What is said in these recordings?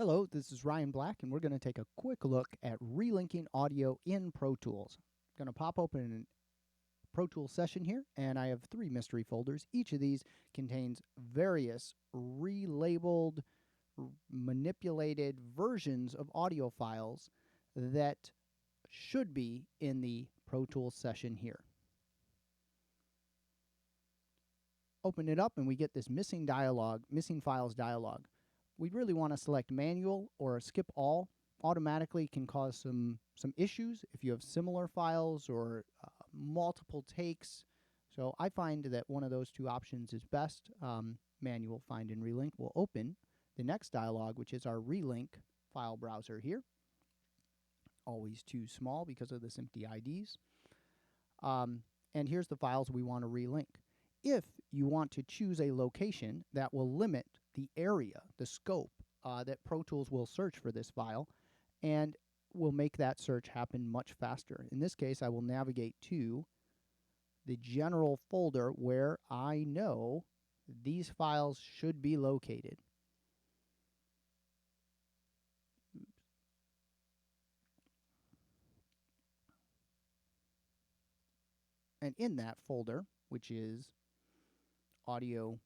Hello, this is Ryan Black, and we're going to take a quick look at relinking audio in Pro Tools. I'm going to pop open a Pro Tools session here, and I have 3 mystery folders. Each of these contains various relabeled, manipulated versions of audio files that should be in the Pro Tools session here. Open it up, and we get this missing files dialog. We really want to select manual or skip all. Automatically can cause some issues if you have similar files or multiple takes. So I find that one of those 2 options is best. Manual, find, and relink will open the next dialog, which is our relink file browser here. Always too small because of this empty IDs. And here's the files we want to relink. If you want to choose a location that will limit the area, the scope that Pro Tools will search for this file, and will make that search happen much faster. In this case, I will navigate to the general folder where I know these files should be located. And in that folder, which is audio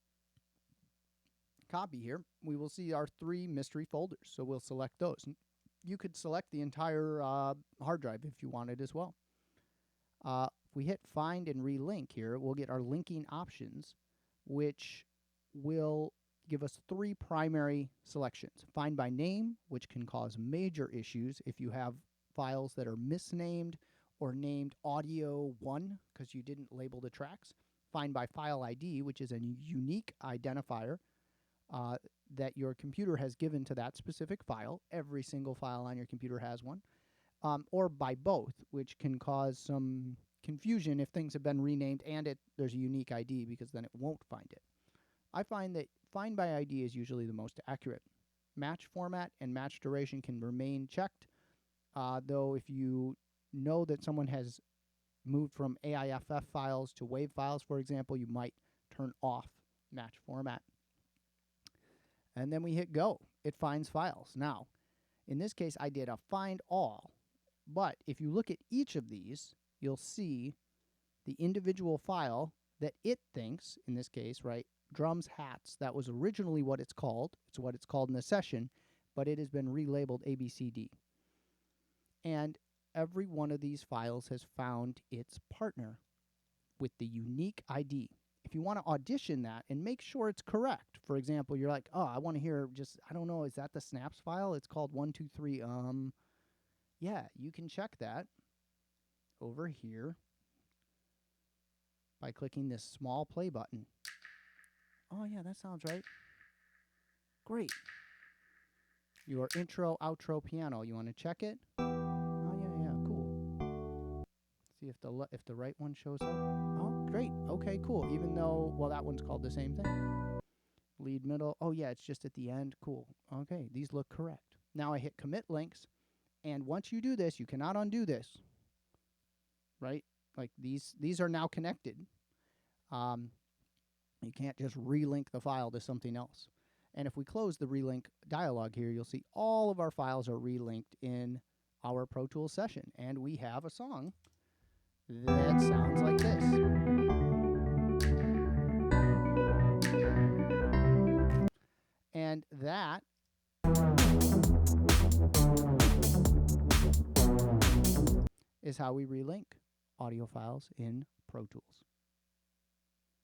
copy here, we will see our 3 mystery folders. So we'll select those. You could select the entire hard drive if you wanted as well. If we hit find and relink here, we'll get our linking options, which will give us 3 primary selections. Find by name, which can cause major issues if you have files that are misnamed or named audio 1 because you didn't label the tracks. Find by file ID, which is a unique identifier that your computer has given to that specific file. Every single file on your computer has one. Or by both, which can cause some confusion if things have been renamed and there's a unique ID, because then it won't find it. I find that find by ID is usually the most accurate. Match format and match duration can remain checked, though if you know that someone has moved from AIFF files to WAV files, for example, you might turn off match format. And then we hit go. It finds files. Now, in this case, I did a find all, but if you look at each of these, you'll see the individual file that it thinks, in this case, right, drums hats. That was originally what it's called. It's what it's called in the session, but it has been relabeled ABCD. And every one of these files has found its partner with the unique ID. If you want to audition that and make sure it's correct, for example, you're like, oh, I want to hear just, I don't know, is that the snaps file? It's called 123. Yeah, you can check that over here by clicking this small play button. Oh, yeah, that sounds right. Great. Your intro, outro piano. You want to check it? Oh, yeah, cool. See if the right one shows up. Oh, great. Okay, cool. Even though, well, that one's called the same thing. Lead, middle. Oh, yeah, it's just at the end. Cool. Okay, these look correct. Now I hit commit links, and once you do this, you cannot undo this. Right? Like these are now connected. You can't just relink the file to something else. And if we close the relink dialog here, you'll see all of our files are relinked in our Pro Tools session. And we have a song that sounds like this. And that is how we relink audio files in Pro Tools.